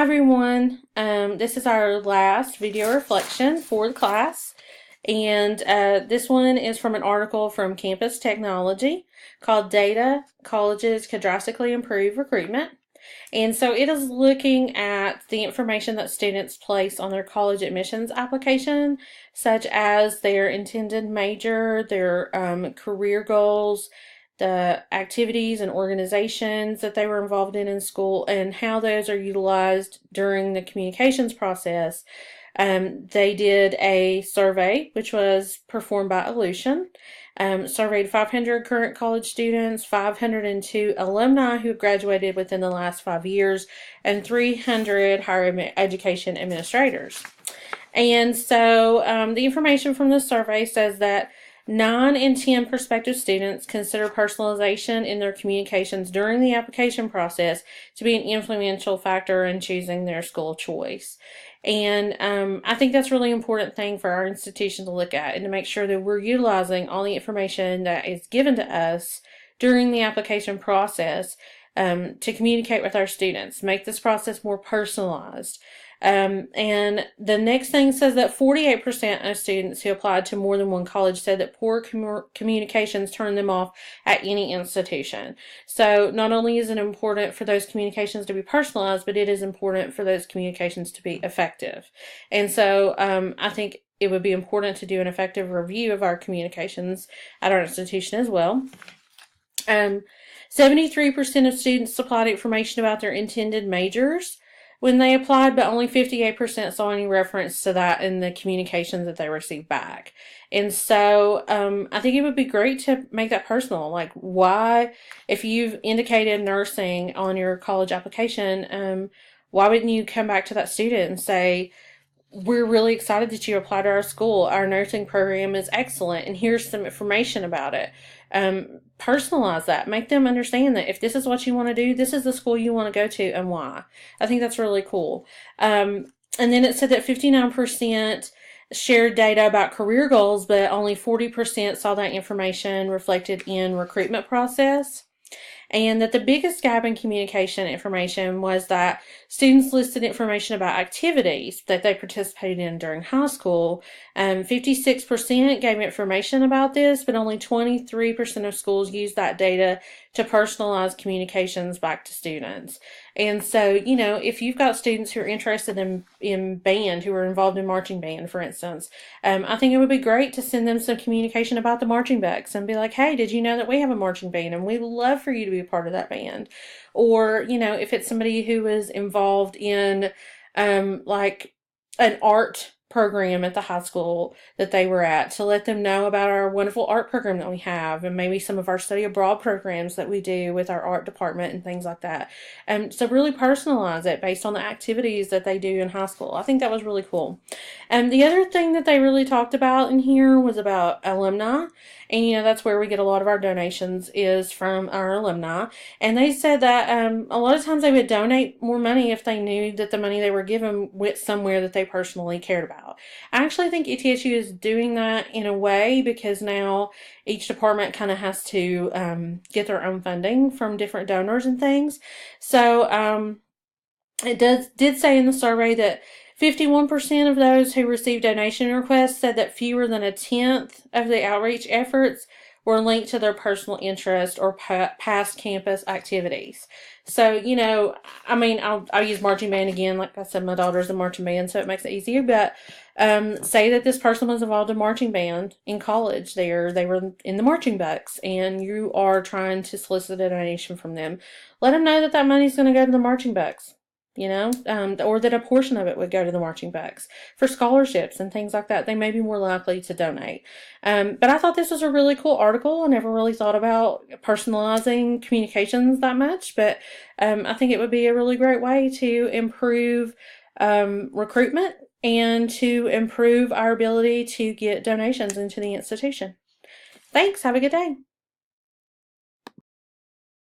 Hi everyone, this is our last video reflection for the class, and this one is from an article from Campus Technology called Data Colleges Could Drastically Improve Recruitment. And so it is looking at the information that students place on their college admissions application, such as their intended major, their career goals, the activities and organizations that they were involved in school, and how those are utilized during the communications process. They did a survey, which was performed by Ellucian. Surveyed 500 current college students, 502 alumni who graduated within the last 5 years, and 300 higher education administrators. And so the information from the survey says that 9 in 10 prospective students consider personalization in their communications during the application process to be an influential factor in choosing their school choice. And I think that's a really important thing for our institution to look at and to make sure that we're utilizing all the information that is given to us during the application process to communicate with our students, make this process more personalized. And the next thing says that 48% of students who applied to more than one college said that poor communications turned them off at any institution. So not only is it important for those communications to be personalized, but it is important for those communications to be effective. And so I think it would be important to do an effective review of our communications at our institution as well. 73% of students supplied information about their intended majors when they applied, but only 58% saw any reference to that in the communications that they received back. And so I think it would be great to make that personal. Like, why, if you've indicated nursing on your college application, why wouldn't you come back to that student and say, we're really excited that you applied to our school. Our nursing program is excellent, and here's some information about it. Personalize that. Make them understand that if this is what you want to do, this is the school you want to go to and why. I think that's really cool. And then it said that 59% shared data about career goals, but only 40% saw that information reflected in recruitment process. And that the biggest gap in communication information was that students listed information about activities that they participated in during high school. 56% gave information about this, but only 23% of schools used that data to personalize communications back to students. And so, you know, if you've got students who are interested in band, who are involved in marching band, for instance, I think it would be great to send them some communication about the marching bucks and be like, hey, did you know that we have a marching band and we'd love for you to be a part of that band? Or, you know, if it's somebody who is involved in like an art program at the high school that they were at, to let them know about our wonderful art program that we have, and maybe some of our study abroad programs that we do with our art department and things like that. So really personalize it based on the activities that they do in high school. I think that was really cool. And the other thing that they really talked about in here was about alumni. And, you know, that's where we get a lot of our donations, is from our alumni. And they said that a lot of times they would donate more money if they knew that the money they were given went somewhere that they personally cared about. I actually think ETSU is doing that in a way, because now each department kind of has to get their own funding from different donors and things. So it did say in the survey that 51% of those who received donation requests said that fewer than 1/10 of the outreach efforts were linked to their personal interest or past campus activities. So, you know, I mean, I'll use marching band again. Like I said, my daughter's in marching band, so it makes it easier. But say that this person was involved in marching band in college. They were in the marching bucks, and you are trying to solicit a donation from them. Let them know that that money's going to go to the marching bucks. You know, or that a portion of it would go to the marching bucks for scholarships and things like that. They may be more likely to donate. But I thought this was a really cool article. I never really thought about personalizing communications that much, but I think it would be a really great way to improve recruitment and to improve our ability to get donations into the institution. Thanks. Have a good day.